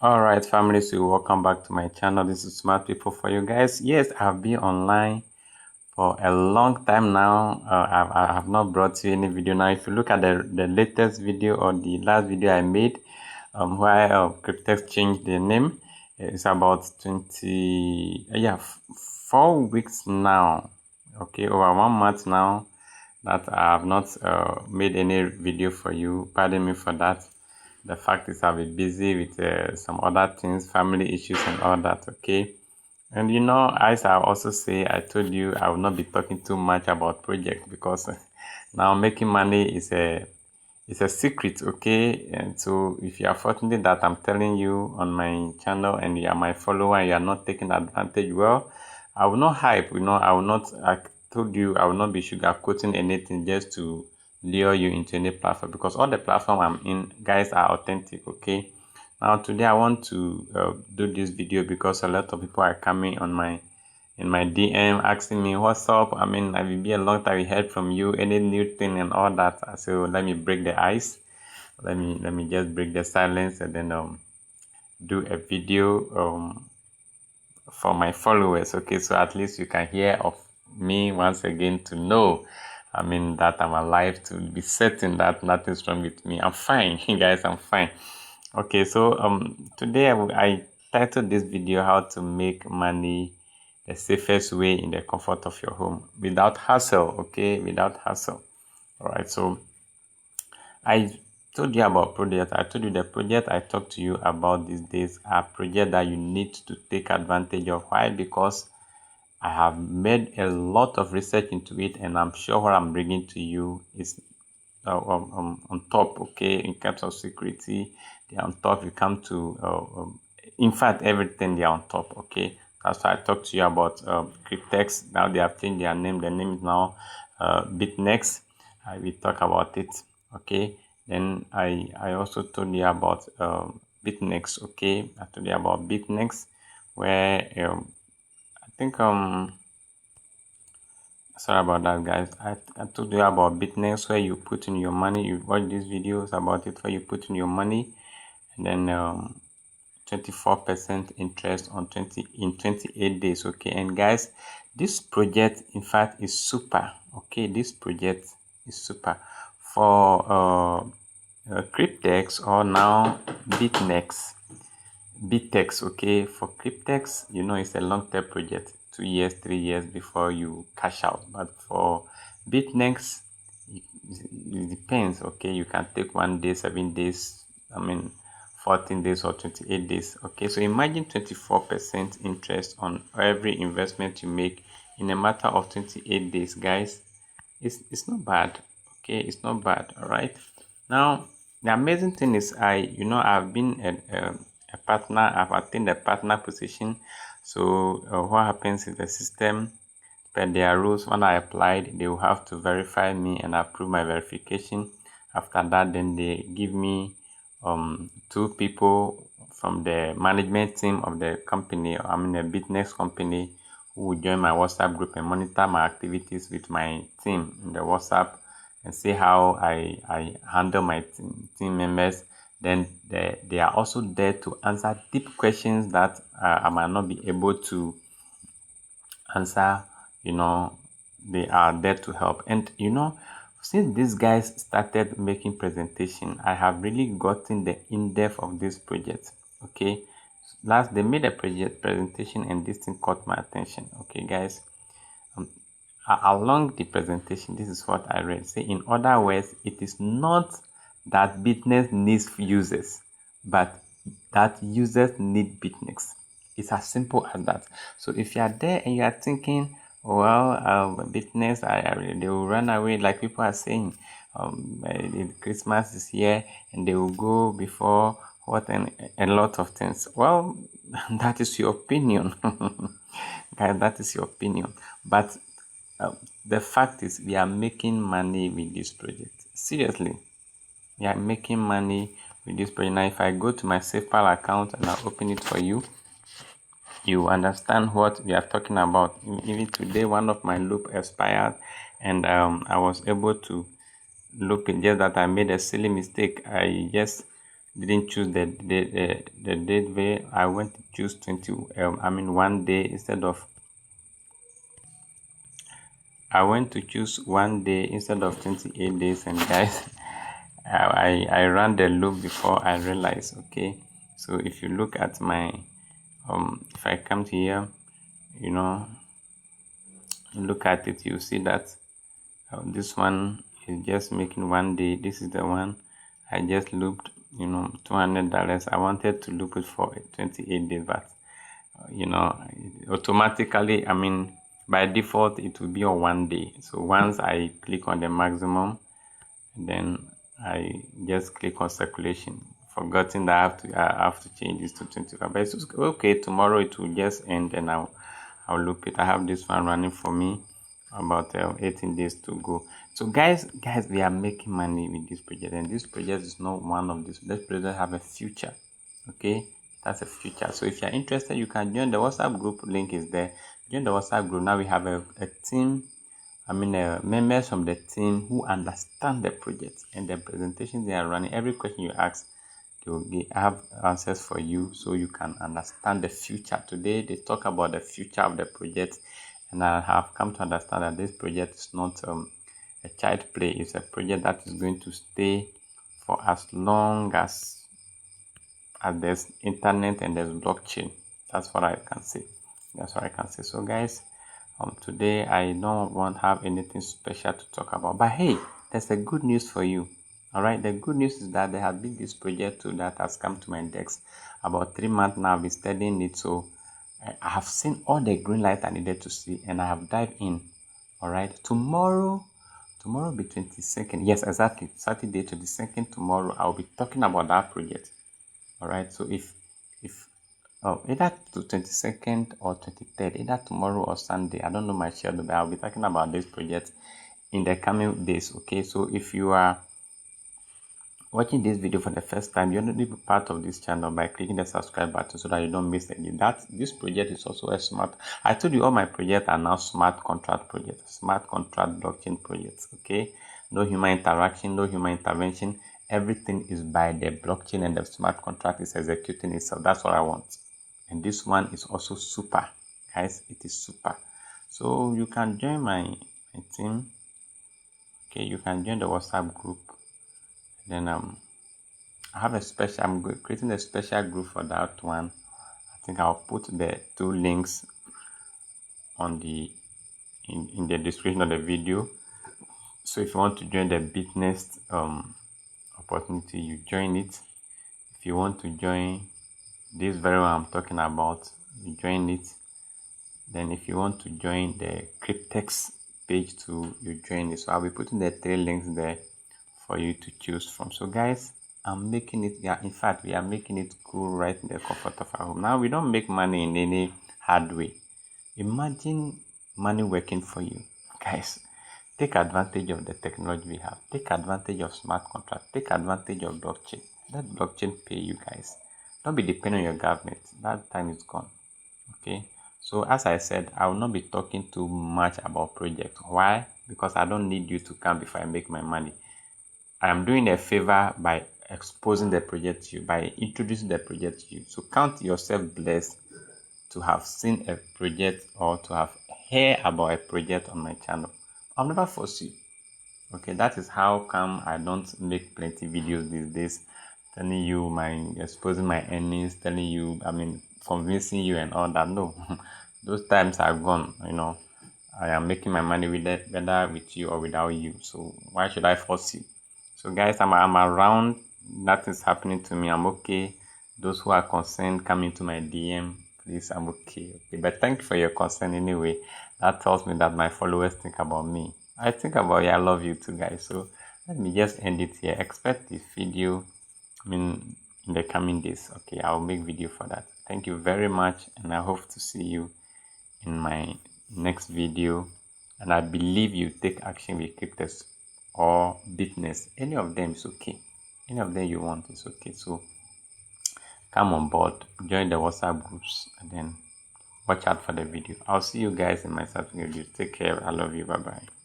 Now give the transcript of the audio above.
All right, family, so welcome back to my channel. This is Smart People for you guys. Yes, I've been online for a long time now. I have not brought you any video. Now, if you look at the latest video or the last video I made, where Cryptex changed the name, it's about 4 weeks now. Okay, over 1 month now that I have not made any video for you. Pardon me for that. The fact is I've been busy with some other things, family issues and all that, okay? And as I also say, I told you I will not be talking too much about project because now making money is a secret, okay? And so if you are fortunate that I'm telling you on my channel and you are my follower and you are not taking advantage, well, I will not hype, I told you I will not be sugarcoating anything just to lure you into any platform because all the platform I'm in, guys, are authentic, okay? Now today I want to do this video because a lot of people are coming on in my DM asking me what's up. I mean, I will be a long time we heard from you, any new thing and all that. So let me break the ice. Let me just break the silence and then do a video for my followers. Okay, so at least you can hear of me once again to know. I mean that I'm alive, to be certain that nothing's wrong with me. I'm fine, guys. I'm fine. Okay, so today I titled this video how to make money the safest way in the comfort of your home without hassle. Okay, without hassle. All right, so I told you about project. I told you the project I talked to you about these days are projects that you need to take advantage of. Why? Because I have made a lot of research into it, and I'm sure what I'm bringing to you is on top. Okay, in terms of security, they're on top. You come to, in fact, everything they're on top. Okay, that's why I talked to you about Cryptex. Now they have changed their name. The name is now BitNext. I will talk about it. Okay, then I also told you about BitNext. Okay, I told you about BitNext, where I think sorry about that, guys. I told you about BitNext, where you put in your money. You watch these videos about it, where you put in your money and then 24% interest on 28 days. Okay, and guys, this project in fact is super. Okay, this project is super for Cryptex or now BitEx. Okay, for Cryptex, it's a long-term project, 2 years, 3 years before you cash out. But for BitNext, it depends. Okay, you can take 1 day, 7 days, 14 days or 28 days. Okay, so imagine 24% interest on every investment you make in a matter of 28 days, guys. It's not bad. Okay, it's not bad. All right. Now, the amazing thing is I've been a partner. I've attained a partner position. So what happens is the system, per their rules, when I applied, they will have to verify me and approve my verification. After that, then they give me 2 people from the management team of the company, I mean a BitNext company, who will join my WhatsApp group and monitor my activities with my team in the WhatsApp and see how I handle my team members. Then they are also there to answer deep questions that I might not be able to answer. They are there to help. And since these guys started making presentation, I have really gotten the in-depth of this project. Okay, last they made a project presentation and this thing caught my attention. Okay, guys, along the presentation, this is what I read. Say, in other words, it is not that business needs users, but that users need BitNext. It's as simple as that. So if you are there and you are thinking, well, BitNext, they will run away, like people are saying. Christmas is here and they will go before what, and a lot of things. Well, that is your opinion. Guys, that is your opinion. But the fact is, we are making money with this project. Seriously, we are making money with this project. Now, if I go to my SafePal account and I open it for you, you understand what we are talking about. Even today, one of my loop expired, and I was able to loop it. Just that I made a silly mistake. I just didn't choose the date where I went to choose 1 day instead of 28 days. And guys, I ran the loop before I realized. Okay, so if you look at my if I come to here, look at it, you see that this one is just making 1 day. This is the one I just looped, $200. I wanted to loop it for 28 days, but automatically, by default it will be on 1 day. So once I click on the maximum, then I just click on circulation, forgetting that I have to change this to 25. But it's okay, tomorrow it will just end and I'll loop it. I have this one running for me, about 18 days to go. So guys, we are making money with this project, and this project is not one of this project have a future. Okay, that's a future. So if you're interested, you can join the WhatsApp group. Link is there. Join the WhatsApp group. Now we have a team, members from the team who understand the project and the presentations they are running. Every question you ask, they will have answers for you, so you can understand the future. Today they talk about the future of the project, and I have come to understand that this project is not a child play. It's a project that is going to stay for as long as there's internet and there's blockchain. That's what I can say. So guys, today I don't have anything special to talk about, but hey, there's a good news for you. All right, the good news is that there has been this project too that has come to my desk about 3 months now. I've been studying it, so I have seen all the green light I needed to see, and I have dived in. All right, tomorrow be 22nd. Yes, exactly, Saturday 22nd. Tomorrow I'll be talking about that project. All right, so if either to 22nd or 23rd, either tomorrow or Sunday, I don't know my schedule, but I'll be talking about this project in the coming days. Okay, so if you are watching this video for the first time, you're going to be part of this channel by clicking the subscribe button so that you don't miss any. This project is also a smart. I told you all my projects are now smart contract projects, smart contract blockchain projects. Okay, no human interaction, no human intervention. Everything is by the blockchain, and the smart contract is executing itself. That's what I want. And this one is also super, guys. It is super. So you can join my team. Okay, you can join the WhatsApp group. Then I have I'm creating a special group for that one. I think I'll put the 2 links on in the description of the video. So if you want to join the Bitnest opportunity, you join it. If you want to join this very one I'm talking about, you join it. Then if you want to join the Cryptex page too, you join it. So I'll be putting the 3 links there for you to choose from. So guys, I'm making it, in fact, we are making it cool right in the comfort of our home. Now, we don't make money in any hard way. Imagine money working for you. Guys, take advantage of the technology we have. Take advantage of smart contracts. Take advantage of blockchain. Let blockchain pay you guys. Don't be dependent on your government. That time is gone. Okay, so as I said, I will not be talking too much about project. Why? Because I don't need you to come before I make my money. I am doing a favor by exposing the project to you, by introducing the project to you. So count yourself blessed to have seen a project or to have heard about a project on my channel. I'll never force you. Okay, that is how come I don't make plenty videos these days, telling you exposing my earnings, telling you, convincing you and all that. No, those times are gone. I am making my money whether with you or without you. So why should I force you? So guys, I'm around. Nothing's happening to me. I'm okay. Those who are concerned, come into my DM. Please, I'm okay. But thank you for your concern anyway. That tells me that my followers think about me. I think about you. I love you too, guys. So let me just end it here. Expect this video in the coming days. Okay, I'll make video for that. Thank you very much, and I hope to see you in my next video. And I believe you take action with Cryptex or Bitnest. Any of them is okay. Any of them you want is okay. So come on board, join the WhatsApp groups, and then watch out for the video. I'll see you guys in my subsequent video. Take care. I love you. Bye bye.